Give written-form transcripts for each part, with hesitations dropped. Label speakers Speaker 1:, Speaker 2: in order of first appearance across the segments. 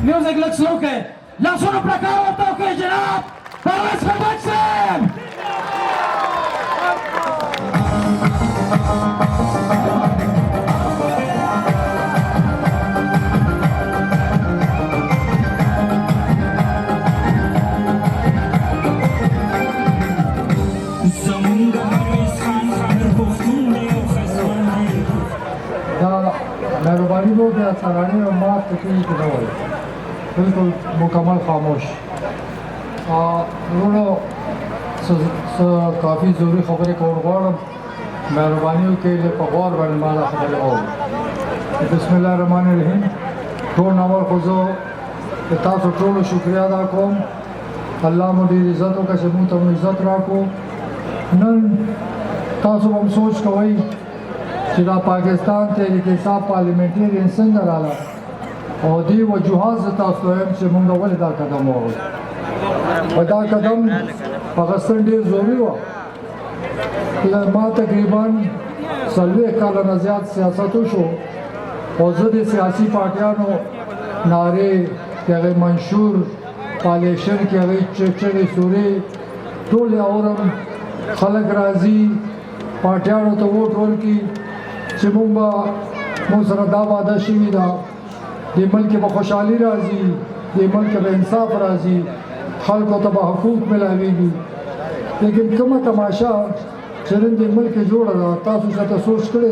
Speaker 1: म्यूजिक लग स्लो के लहसुन प्रकार के जनाब परवेज खरबत साहब
Speaker 2: मेहरबानी हो गया सराहनीय और माफ तकलीफ की न हो बिल्कुल मुकम्मल खामोश उन्होंने काफ़ी ज़रूरी खबरें कौन गौरम मेहरबानियों के लिए पगौर बनमाला खबरें हो बिस्मिल्लाहिर्रहमानिर्रहीम टोल नंबर खुजो इताफ़ टोल शुक्रिया अदा कोम अल्लाह मुझे इज़्ज़तों का शमू तम इज़्ज़त राखो नन तासु हम सोच कवई चिदा पाकिस्तान तहरीक इंसाफ पार्लियामेंटेरियन संग राला और दी वजूहात से तासुएम से मुंगा वाले दा कदम हो वदा कदम पाकिस्तान डी ज़रूरी हुआ लम्हा तकरीबन सल्वे काला नज़ियात सियासतों शो और ज़द सियासी पार्टियां नारे क्या गए मंशूर पालेशन क्या गई चेचरे सूरे टोले औरम खलक राजी पार्टियां तो वोट रोल की चिमुंगा मुसरा दावादा शिविदा ये मुल्क में खुशहाली राजी ये मुल्क में इंसाफ राजी खल को तबा हकूक मिलावेगी लेकिन कम तमाशा चरंद मुल्क जोड़ रहा तासु से सोच करे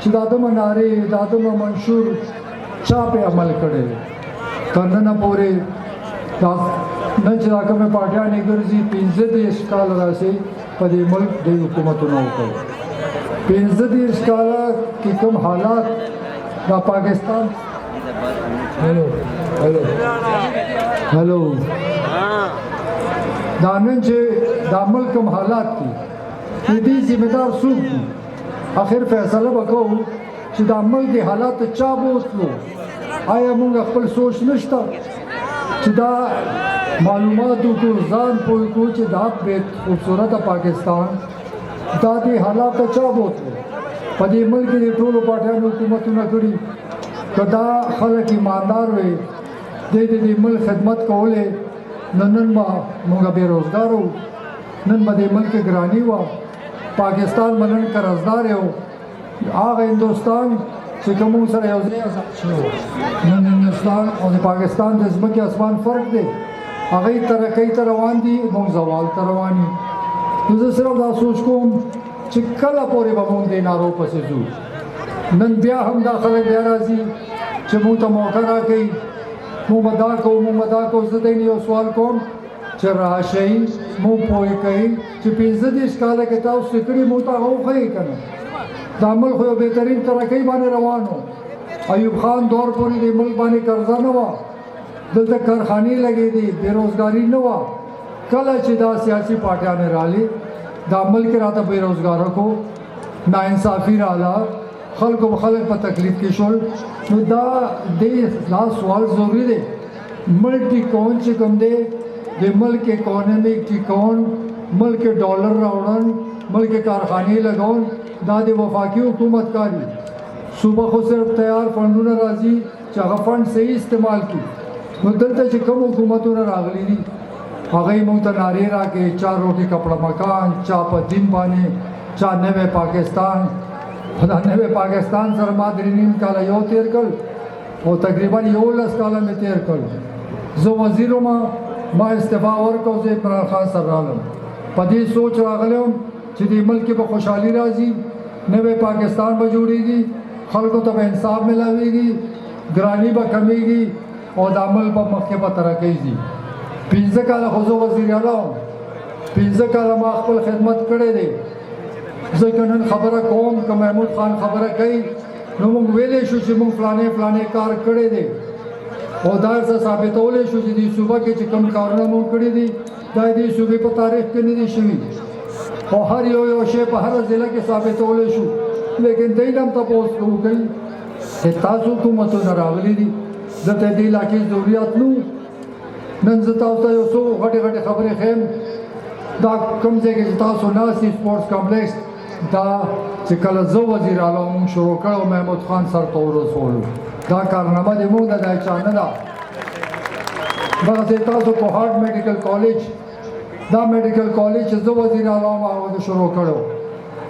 Speaker 2: कि दादम नारे दादम मंशूर चा पे अमल करे करना न पोरे न चिराग में पार्टियां निगरजी पिंजद इश्काल रासे पदे मुल्क दे हुकूमत न हो पिंजद इश्काल की कम हालात ना पाकिस्तान हेलो हेलो हेलो दानन से दामल कम हालात की यदि जिम्मेदार सूख की आखिर फैसला बको कि दामल के हालात चा बोत लो आया मुंग अकल सोच नश्ता चिदा मालूमात को जान पोई को चिदात बेत खूबसूरत पाकिस्तान दादी हालात चा बोत लो पदी मुल्क के टोलो पार्टियां हुकूमत न करी कदा खलक ईमानदार वे दे मुल्क खिदमत को ले नन मुंगा बेरोजगार हो नन बदे मुल्क ग्रानी हुआ पाकिस्तान मनन कर्जदार हो आग हिंदुस्तान से कमों सर हिंदुस्तान और पाकिस्तान जज्बा के आसमान फ़र्क दे आगे तरह कई तरवान दी मुंग जवाल तरवानी तुझे सिर्फ दा सोच को चिक्कला पोरे बमों दे नारों पर से जू नन ब्याह हम दाखिल ब्याराजी चमू तो मौका ना गई मुँह मदा को ज़दे नहीं हो सवाल कौन चराशई मुँह पोई कही चिपिज़द इश्काल के ताऊ सिकड़ी मुता हो खई करना दामल खोयो बेहतरीन तरह कई बाने रवान हो अयूब खान दौर पूरी दे मुल्क बाने कर्जा न हुआ दिल तक कारखानी लगे दी बेरोजगारी न हुआ कल चिदा सियासी पार्टियां ने राली दामल के राता बेरोजगारों को नाइंसाफ़ी राला खल को खलक पर तकलीफ की शोल दा दे लास्ट सवाल ज़रूरी दे मल्टी कौन से कम दे मुल्क के इकोनॉमिक की कौन मुल्क के डॉलर राउंड मुल्क के कारखाने लगाउन दादे वफाकी हुकूमत कारी सुबह को सिर्फ तैयार फंडों ने राजी चाह फंड सही इस्तेमाल की मुद्दत से कम हुकूमतों ने रागली दी आगई मुंग नारे रा के चार रोटी कपड़ा मकान चा पर दिन पानी चा नवे पाकिस्तान नवे पाकिस्तान सर मादरीन काला यो तेर कल और तकरीबन यो लस काला में तेर कल जो वजीरों माँ इस्तीफा और को से इमरान खान सर रालम पदी सोच रागलम चिदी मुल्क की खुशहाली राजी नवे पाकिस्तान ब जोड़ेगी खल को तब इंसाफ मिलावेगी ग्रानी ब कमेगी और दामल ब मक्के पर तरक्की जी पिंज़ काला खुजो वज़ीर आला पिंज़ काला माखबल खिदमत करे दे जैकनन खबर कौम का महमूद खान खबर कई नुमुंग वेले शुचि मुंग फलाने फलाने कार करे दे और दार से साबित ओले शुचि दी सुबह के चिकम कारना मुंग करे दी दाई दी सुबह पर तारीख के निधि शुवी और हर यो शे पर हर जिला के साबित ओले शु लेकिन दई नम तपोस को गई तासु हुकूमत न रावली दी जते दी लाकी ज़रूरियात नू नंजता होता यो सो घटे घटे खबरें खेम दा कम से के तासु नासी स्पोर्ट्स कॉम्प्लेक्स दा चिकल जो वजीर आलम शुरू करो महमूद खान सर तौर सोलू दा कारनामा दे मुंग दा चांदा دغسې تاسو کوهاټ میډیکل کالج دا میډیکل کالج چې زه وزیر اعلی هغه شروع کړو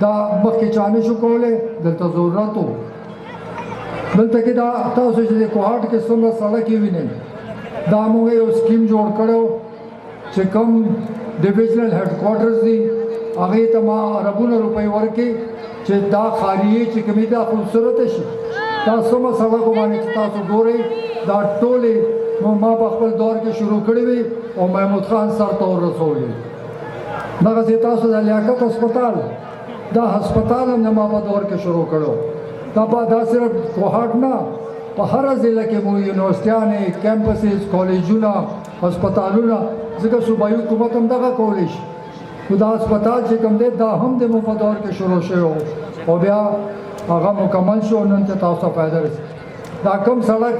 Speaker 2: دا مخکې چا نه شو کولی دلته ضرورت و دلته کې دا تاسو چې د کوهاټ کې څومره سړکې وینئ دا موږ یو سکیم جوړ کړو چې کوم ډیویژنل هیډ کوارټرز دي هغې ته ما اربونه روپۍ ورکړي چې دا خالیې چې کومې دا خوبصورته شي دا څومره سړکو باندې چې تاسو ګورئ دا ټولې ما په خپل دور کې شروع کړې وي او محمود خان سر ته ورسولې دغسې تاسو د لیاقت هسپتال دا هسپتال هم ما په دور کې شروع کړو دا صرف کوهاټ نه په هره ضلع کې مو یونیورسټیانې کیمپسز کالجونه هسپتالونه ځکه صوبایي حکومت هم دغه کولی شي نو دا هسپتال چې کوم دی دا هم د مو په دور کې شروع شوی او بیا هغه مکمل شو نن ته تاسو ته فایده رسي دا کوم سړک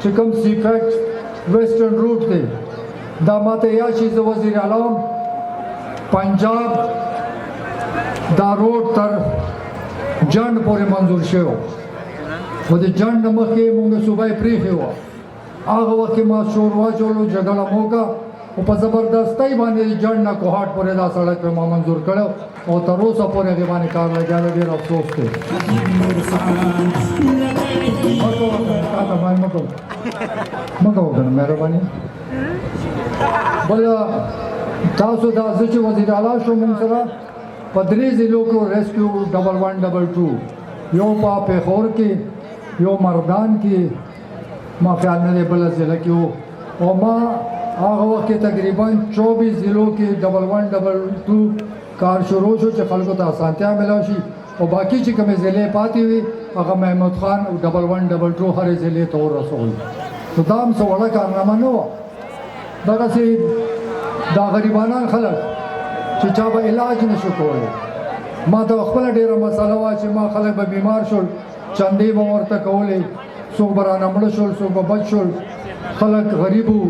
Speaker 2: چې کوم سی فیکټ ویسټرن روټ دی دا ماته یا شي زه وزیر اعلی پنجاب دا روډ تر جنډ پورې منظور شوی خو د جنډ نه مخکې موږ صوبه یې پرېښې وه هغه وخت کې ما شور واچولو جګړه مو وکړه خو په زبردستۍ باندې د جنډ نه کوهاټ پورې دا سړک مې ما منظور کړی او تر اوسه پورې هغې باندې کار لګیا دی ډېر افسوس دی مه کوه که نه مهرباني بل تاسو دا زه چې وزیر اعلی شوم موږ سره په 3 ضلعو کې ریسکیو 1122 یو په پېښور کې یو مردان کې ما خیال نه دی بله ضلع کې و او ما هغه وخت کې تقریبا 24 ضلعو کې 1122 کار شروع شو چې خلکو ته اسانتیا میلاو شي او باقي چې کومې ضلعې پاتې وي هغه محمود خان 1122 هرې ضلعې ته ورسول نو دا هم څه وړه کارنامه نه وه دغسې دا غریبانان خلک چې چا به علاج نشو کولی ما ته خپله ډېره مسله وه چې ما خلک به بیمار شول چندې به ورته کولې څوک به رانه مړه شول څوک به بچ شول خلک غریب وو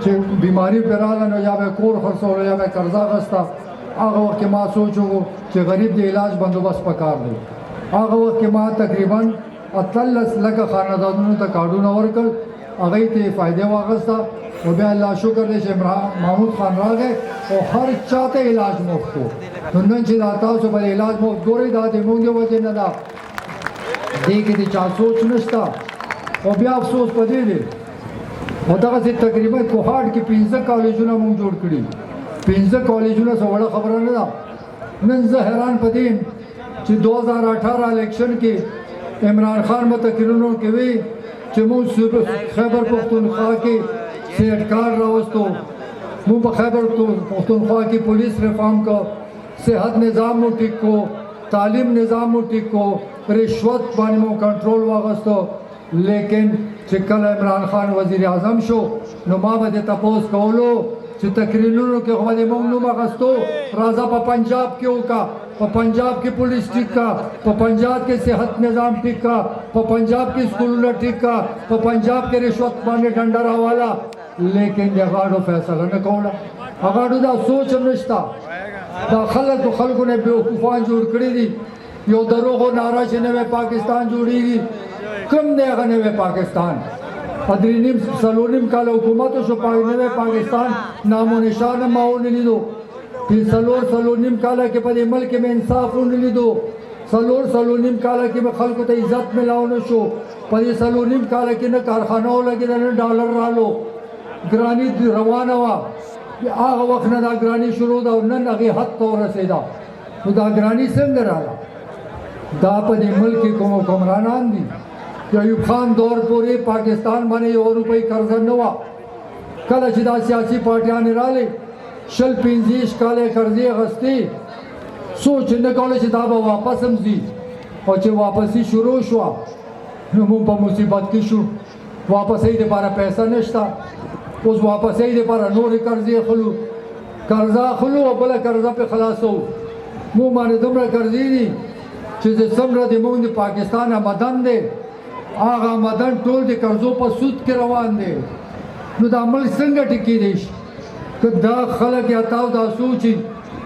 Speaker 2: چې بیماري پرې راغله نو یا به یې کور خرڅولو یا به یې قرضه اخیسته هغه وخت کې ما سوچ وکړو چې غریب د علاج بندوبست پکار دی هغه وخت کې ما تقریبا 18 لکه خاندانونو ته کارډونه ورکړل هغې ته یې فایدې واخیسته او بیا الله شکر دی چې محمود خان راغی او هر چا ته علاج مفت و نو نن چې دا تاسو به علاج مفت ګورئ دا د موږ د وجې نه ده دې کې د چا سوچ نشته او بیا افسوس په دې دی او دغسې تقریبا کوهاټ کې 15 کالجونه موږ جوړ کړي 15 کالجونه څه وړه خبره نه ده نن زه حیران په دې چې 2018 الیکشن کې عمران خان به تقریرونو کې وی چې موږ خیبر پختونخوا کې سیټ کار راوستو موږ په خیبر پختونخوا کې پولیس ریفارم کو صحت نظام مو ټیک کو تعلیم نظام مو ټیک کو رشوت باندې مو کنټرول واغستو لیکن چې کله عمران خان وزیر اعظم شو نو ما به د تپوس کولو چې تقریرونو کې خو دې موږ نوم اخیستو راځه په پنجاب کې وکړه په پنجاب کې پولیس ټیک کا په پنجاب کې صحت نظام ټیک کا په پنجاب کې سکولونه ټیک کا په پنجاب کې رشوت باندې ډنډه راواله لیکن د غاړو فیصله نه کوله هغاړو دا سوچ هم نشته دا خلکو نه بیوقوفان جوړ کړي دي یو دروغو ناره چې نوی پاکستان جوړیږي کوم دی هغه نوی پاکستان څلورنیم کاله حکومت شو نوی پاکستان نام و نشان ما ونه لیدو څلورنیم کاله کې په دې ملک کې مې انصاف ونه لیدو څلورنیم کاله کې به خلکو ته عزت میلاو نه شو په دې څلورنیم کاله کې نه کارخانه ولګېده نه ډالر رالو ګراني روانه وه هغه وخت نه دا ګراني شروع ده او نن هغې حد ته ورسېده نو دا ګراني څنګه راغله دا په دې ملک کې کوم حکمرانان دي د ایوب خان دور پورې پاکستان باندې 1 روپۍ قرضه نه وه کله چې دا سیاسي پارټیانې رالې 25 کاله قرضې اخیستې سوچ نه کولی چې دا به واپس هم ځي او چې واپسي شروع شوه نو موږ په مصیبت کې شو واپسۍ دپاره پیسه نشته اوس واپسۍ دپاره نورې قرضې اخلو قرضه اخلو او بله قرضه پې خلاصوو موږ باندې دومره قرضې دي چې څومره د موږ د پاکستان آمدن دی هغه آمدن ټول د قرضو په سود کې روان دی نو دا ملک څنګه ټیکېدی شي که دا خلک یا تاسو دا سوچي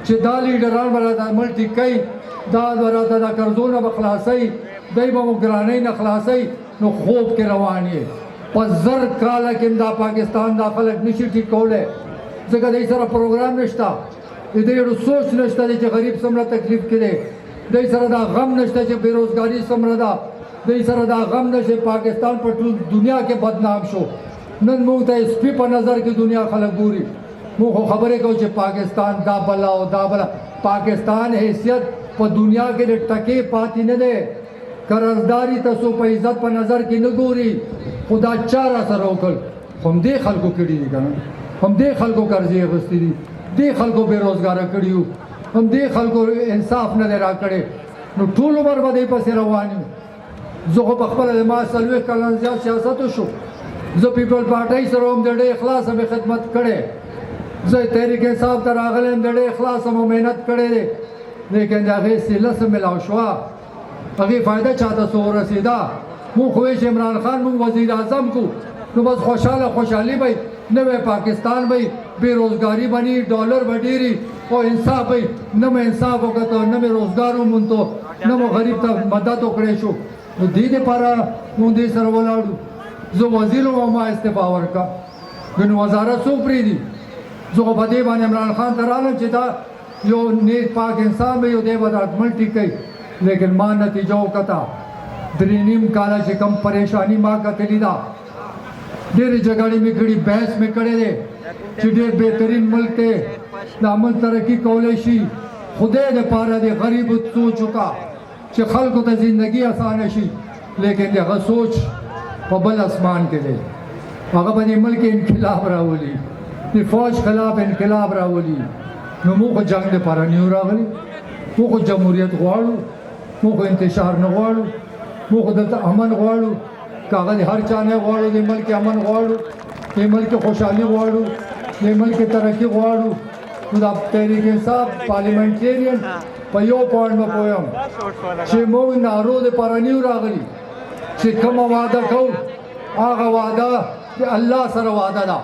Speaker 2: چې دا لیډران به راته ملک ټیکوي دا به راته دا قرضونه به خلاصوي دی به مو ګرانۍ نه خلاصوي نو خوب کې روان یې په زر کاله کې دا پاکستان دا خلک نشي ټیک کولی ځکه دوی سره پروګرام نشته د دې ډېر سوچ نشته دی چې غریب څومره تکلیف کې دی دوی سره دا غم نشته چې بېروزګاري څومره ده دوی سره دا غم نشته پاکستان په ټول دنیا کې بدنام شو نن موږ ته سپي په نظر کې دنیا خلک ګوري موږ خو خبرې کوو چې پاکستان دا بلا او دا بلا پاکستان حیثیت په دنیا کې د ټکې پاتې نه دی قرضداري تاسو په عزت په نظر کې نه ګوري خدا چاره سره وکړ همدې خلکو کړي دي که نه همدې خلکو قرضې اخیستې دي دې خلکو بېروزګاره کړي یو همدې خلکو انصاف نه دی راکړی نو ټول عمر به دې پسې روان یو زه خو پخپله د ما 40 کلن زیات سیاست وشو زه پیپل پارټۍ سره هم د ډېر اخلاصه مې خدمت کړی زه تحریک انصاف ته راغلی یم د ډېر اخلاصه مو محنت کړی دی لیکن د هغې سیله څه میلاو شوه هغې فایده چاته څه ورسېده موږ خو چې عمران خان موږ وزیر اعظم کو نو بس خوشحالي به نوی پاکستان به بېروزګاري بني ډالر به ډېري او انصاف به نه مې انصاف وکړو نه مې روزګار وموندو نه مو غریب ته مدد وکړی شو نو دې دپاره موږ دې سره ولاړو زه وزیر وم ما استعفا ورکړه نو وزارت څوک پرېږدي زه خو په دې باندې عمران خان ته رالم چې دا یو نیک پاک انسان به یو دی به دا حتمل ټیک کوي لیکن ما نتیجه وکړه 3.5 کاله چې کوم پریشاني ما کتلې ده ډېرې جګړې مې کړي بحث مې کړی دی چې ډېر بهترین ملک دی دا ملک ترقي کولی شي خدای دپاره د غریبو سوچ وکړه چې خلکو ته زندګي اسانه شي لیکن د هغه سوچ په بل اسمان کې دی هغه به د ملک انقلاب راولي د فوج خلاف انقلاب راولي نو موږ خو جنګ دپاره نه یو راغلي موږ خو جمهوریت غواړو موږ خو انتشار نه غواړو موږ خو دلته امن غواړو که هغه د هر چا نه غواړو د ملک امن غواړو د ملک خوشحالي غواړو د ملک ترقي غواړو نو دا تحریک انصاف پارلیمنټریان په یو پوینټ به پویم چې موږ نارو دپاره نه یو راغلي چې کومه وعده کوو هغه وعده د الله سره وعده ده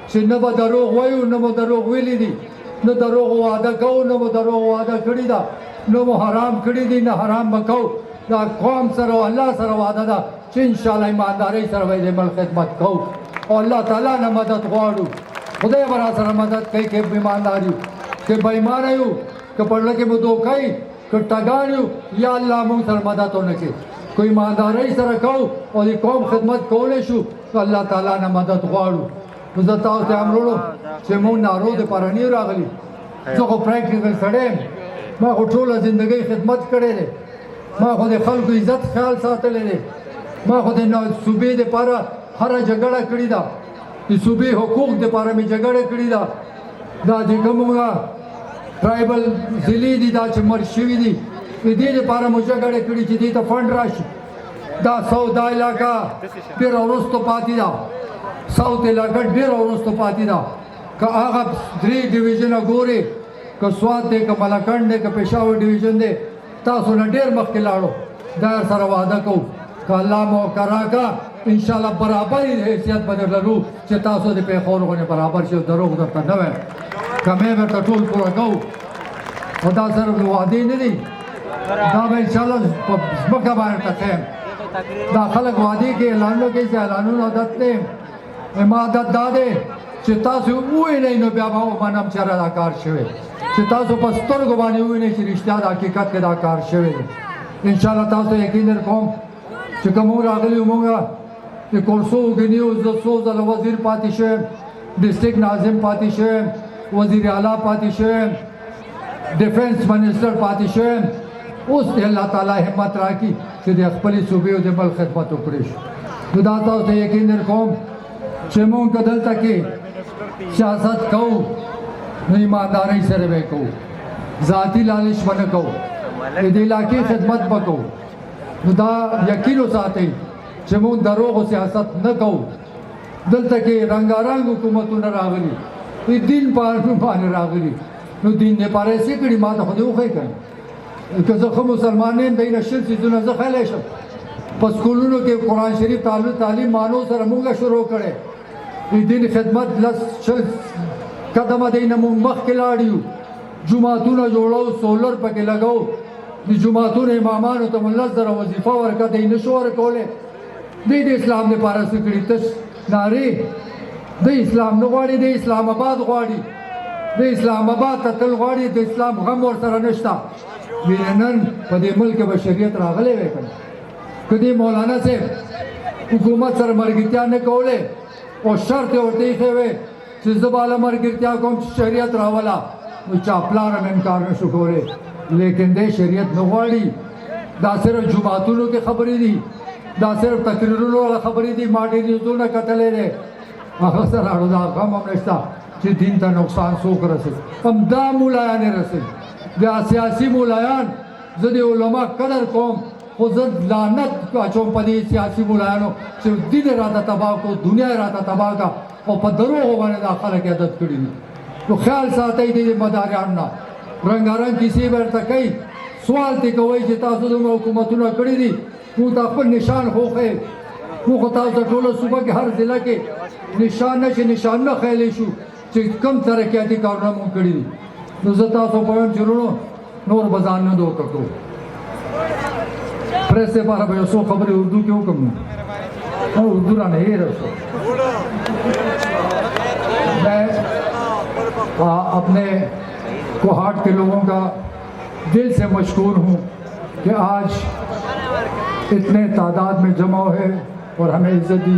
Speaker 2: چې نه به دروغ وایو نه مو دروغ ویلي دي نه دروغ وعده کوو نه مو دروغ وعده کړي ده نه مو حرام کړي دي نه حرام به کوو دا قوم سره او الله سره وعده ده چې انشاءالله ایماندارۍ سره به د ملک خدمت کوو او الله تعالی نه مدد غواړو خدای به را سره مدد کوي که ایماندار یو که بې ایمانه یو که په زړه کې مو دوکه وي که ټګان یو یا الله موږ سره مدد ونه کړي که ایماندارۍ سره کوو او د قوم خدمت کولی شو نو الله تعالی نه مدد غواړو نو زه تاسو ته هم وروړو چې موږ نارو دپاره نه یو راغلي زه خو پریکټیکل سړی یم ما خو ټوله زندګۍ خدمت کړی دی ما خو د خلکو عزت خیال ساتلی دی ما خو د صوبې دپاره هره جګړه کړې ده د صوبې حقوق دپاره مې جګړه کړې ده دا چې کومه ټرایبل ضلعې دي دا چې مړ شوي دي د دې دپاره مو جګړه کړې چې دې ته فنډ راشي دا دا علاقه ډېره وروستو پاتې ده ساوت علاقه ډېره وروستو پاتې ده که هغه 3 ډیویژنه ګورې که سوات دی که ملکنډ دی که پېښور ډیویژن دی تاسو نه ډېر مخکې لاړو دا سره وعده کوو که الله موقع راکړه انشاءالله برابرې حیثیت به در لرو چې تاسو د پېښور غوندې برابر شي دروغ درته نه وایم کمی درته ټول پوره کوو خو دا صرف وعدې نه دي دا به انشاءالله په ځمکه باندې ټکیم دا خلک وعدې کوي اعلانونه کوي چې اعلانونه عادت دی زما عادت دا دی چې تاسو ووینئ نو بیا به ومنم چې دا کار شوی چې تاسو په سترګو باندې ووینئ چې رښتیا د حقیقت کې دا کار شوی دی انشاءالله تاسو یقین در کوم چې که موږ راغلي وو موږ د کورسو وګنیو زه څو ځله وزیر پاتې شویم ډسټرکټ ناظم پاتې شویم وزیر اعلی پاتې شویم ډیفنس منسټر پاتې شویم اوس د الله تعالی همت راکړي چې د خپلې صوبې او د ملک خدمت وکړی شو نو دا تاسو ته یقین در کوم چې موږ که دلته کې سیاست کوو نو ایماندارۍ سره به کوو ذاتي لالچ به نه کوو د دې علاقې خدمت به کوو نو دا یقین وساتئ چې موږ دروغ سیاست نه کوو دلته کې رنګارنګ حکومتونه راغلي دین په نوم باندې راغلي نو دین دپاره یې څه کړي ما ته خو دې وښیي که که زه ښه مسلمان یم دی نه شل څیزونه زه ښیلی شم په سکولونو کې قرآن شریف تعلیم مانو سره موږ شروع کړی د دین خدمت شل قدمه دی نه موږ مخکې لاړ یو جوماتونه جوړو سولر پکې لګو د جوماتونو امامانو ته 10,000 وظیفه ورکړه دی نه شو ورکولی د اسلام لپاره څه کړي تش نارې د اسلام نه غواړي د اسلام آباد غواړي د اسلام آباد ته تل غواړي د اسلام غم ورسره نشته نن په دې ملک به شریعت راغلی وی کنه که دې مولانا صاحب حکومت سره ملګرتیا نه کولی او شرط یې ورته ایښی وی چې زه به هله ملګرتیا کوم چې شریعت راوله نو چا پلار هم انکار نشو کولی لیکن دې شریعت نه غواړي دا صرف جماعتونو کې خبرې دي دا صرف تقریرونو والا خبرې دي ما ډېر نیوزونه کتلی دی هغه سره اړو دا غم هم نشته چې دین ته نقصان څوک رسوي همدا مولایان یې رسوي دا سیاسي مولایان زه د علما قدر کوم خو زه لعنت اچوم په دې سیاسي مولایانو چې دین یې راته تباه کړو دنیا یې راته تباه کړه او په دروغو باندې دا خلک عادت کړي دي نو خیال ساتئ دې مداریانو نه رنګارنګ کیسې به ورته کوي سوال ترې کوئ چې تاسو دومره حکومتونه کړي دي موږ ته خپل نشان خوښوئ موږ خو تاسو ته ټوله صوبه کې هر ضلع کې نشان نه چې نشان نه خیلی شو چې کم ترقیاتي کارونه مونږ کړي دي نو زه تاسو په وایم چې وروڼو نور به ځان نه دوکه کړو پریس دپاره به یو څو خبرې اردو کې وکړم نو اردو رانه هېره شو میں اپنے کوہاٹ کے لوگوں کا دل سے مشکور ہوں کہ آج اتنے تعداد میں جمع ہوئے اور ہمیں عزت دی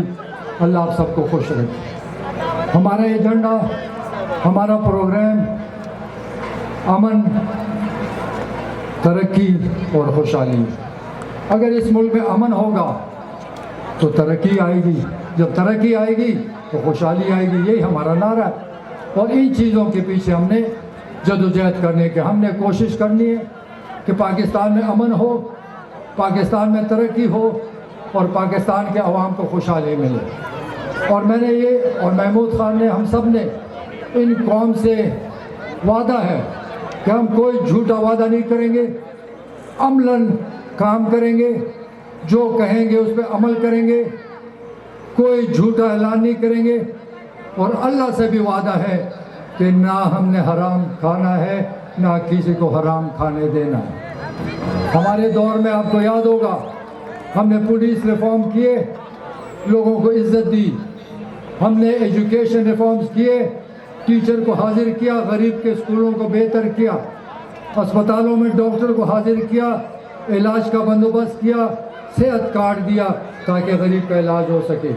Speaker 2: اللہ آپ سب کو خوش رکھے ہمارا ایجنڈا ہمارا پروگرام امن ترقی اور خوشحالی اگر اس ملک میں امن ہوگا تو ترقی آئے گی جب ترقی آئے گی تو خوشحالی آئے گی یہی ہمارا نعرہ ہے اور ان چیزوں کے پیچھے ہم نے جدوجہد کرنے کے ہم نے کوشش کرنی ہے کہ پاکستان میں امن ہو پاکستان میں ترقی ہو اور پاکستان کے عوام کو خوشحالی ملے اور میں نے یہ اور محمود خان نے ہم سب نے ان قوم سے وعدہ ہے کہ ہم کوئی جھوٹا وعدہ نہیں کریں گے عملاً کام کریں گے جو کہیں گے اس پہ عمل کریں گے کوئی جھوٹا اعلان نہیں کریں گے اور اللہ سے بھی وعدہ ہے کہ نہ ہم نے حرام کھانا ہے نہ کسی کو حرام کھانے دینا ہے ہمارے دور میں آپ کو یاد ہوگا ہم نے پولیس ریفارم کیے لوگوں کو عزت دی ہم نے ایجوکیشن ریفارمز کیے ٹیچر کو حاضر کیا غریب کے اسکولوں کو بہتر کیا اسپتالوں میں ڈاکٹر کو حاضر کیا علاج کا بندوبست کیا صحت کارڈ دیا تاکہ غریب کا علاج ہو سکے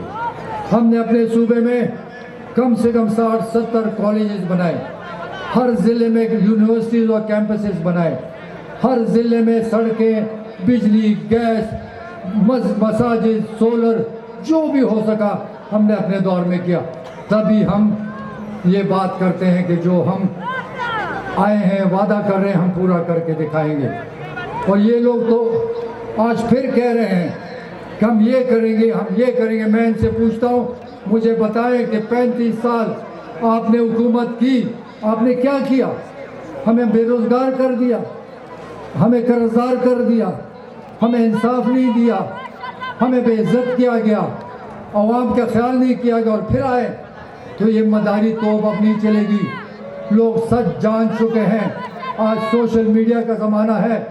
Speaker 2: ہم نے اپنے صوبے میں کم سے کم 60-70 کالجز بنائے ہر ضلع میں یونیورسٹیز اور کیمپسز بنائے ہر ضلع میں سڑکیں بجلی گیس مساجد سولر جو بھی ہو سکا ہم نے اپنے دور میں کیا تبھی ہم یہ بات کرتے ہیں کہ جو ہم آئے ہیں وعدہ کر رہے ہیں ہم پورا کر کے دکھائیں گے اور یہ لوگ تو آج پھر کہہ رہے ہیں کہ ہم یہ کریں گے ہم یہ کریں گے میں ان سے پوچھتا ہوں مجھے بتائیں کہ 35 سال آپ نے حکومت کی آپ نے کیا کیا ہمیں بے روزگار کر دیا ہمیں قرضدار کر دیا ہمیں انصاف نہیں دیا ہمیں بے عزت کیا گیا عوام کا خیال نہیں کیا گیا اور پھر آئے تو یہ مداری توب اب نہیں چلے گی لوگ سچ جان چکے ہیں آج سوشل میڈیا کا زمانہ ہے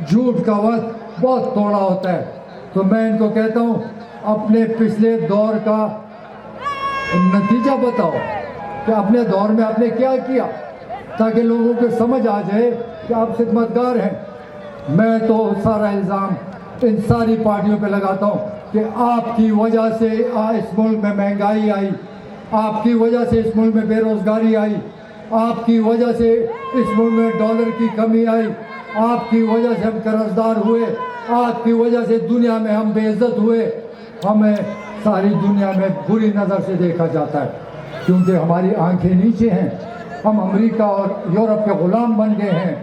Speaker 2: جھوٹ کا وقت بہت توڑا ہوتا ہے تو میں ان کو کہتا ہوں اپنے پچھلے دور کا نتیجہ بتاؤ کہ اپنے دور میں آپ نے کیا کیا تاکہ لوگوں کو سمجھ آ جائے کہ آپ خدمتگار ہیں میں تو سارا الزام ان ساری پارٹیوں پہ لگاتا ہوں کہ آپ کی وجہ سے اس ملک میں مہنگائی آئی آپ کی وجہ سے اس ملک میں بے روزگاری آئی آپ کی وجہ سے اس ملک میں ڈالر کی کمی آئی آپ کی وجہ سے ہم قرضدار ہوئے آپ کی وجہ سے دنیا میں ہم بے عزت ہوئے ہمیں ساری دنیا میں بری نظر سے دیکھا جاتا ہے کیونکہ ہماری آنکھیں نیچے ہیں ہم امریکہ اور یورپ کے غلام بن گئے ہیں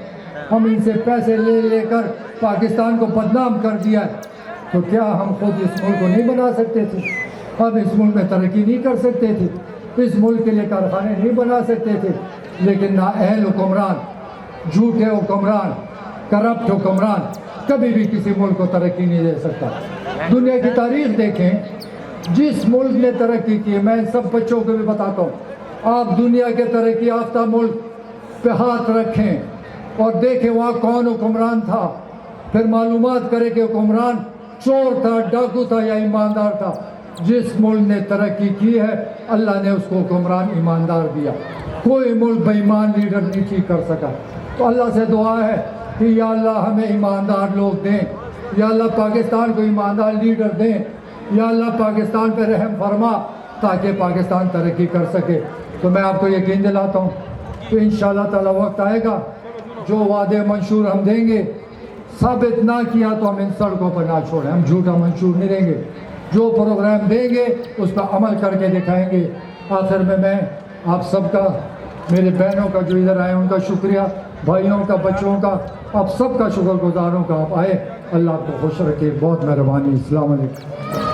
Speaker 2: ہم ان سے پیسے لے لے کر پاکستان کو بدنام کر دیا ہے تو کیا ہم خود اس ملک کو نہیں بنا سکتے تھے ہم اس ملک میں ترقی نہیں کر سکتے تھے اس ملک کے لیے کارخانے نہیں بنا سکتے تھے لیکن نااہل حکمران جھوٹے حکمران کرپٹ حکمران کبھی بھی کسی ملک کو ترقی نہیں دے سکتا دنیا کی تاریخ دیکھیں جس ملک نے ترقی کی میں سب بچوں کو بھی بتاتا ہوں آپ دنیا کے ترقی یافتہ ملک پہ ہاتھ رکھیں اور دیکھیں وہاں کون حکمران تھا پھر معلومات کریں کہ حکمران چور تھا، ڈاکو تھا یا ایماندار تھا، جس ملک نے ترقی کی ہے اللہ نے اس کو حکمران ایماندار دیا. کوئی ملک بے ایمان لیڈر نہیں ٹھیک کر سکا. تو اللہ سے دعا ہے کہ یا اللہ ہمیں ایماندار لوگ دیں، یا اللہ پاکستان کو ایماندار لیڈر دیں، یا اللہ پاکستان پہ رحم فرما تاکہ پاکستان ترقی کر سکے. تو میں آپ کو یقین دلاتا ہوں کہ انشاءاللہ تعالی وقت آئے گا جو وعدے منشور ہم دیں گے، ثابت نہ کیا تو ہم ان سڑکوں پر نہ چھوڑیں، ہم جھوٹا منشور نہیں دیں گے. جو پروگرام دیں گے اس پر عمل کر کے دکھائیں گے. آخر میں آپ سب کا، میرے بہنوں کا جو ادھر آئے ان کا شکریہ، بھائیوں کا، بچوں کا، آپ سب کا شکر گزار ہوں کہ آپ آئے. اللہ آپ کو خوش رکھے. بہت مہربانی. السلام علیکم.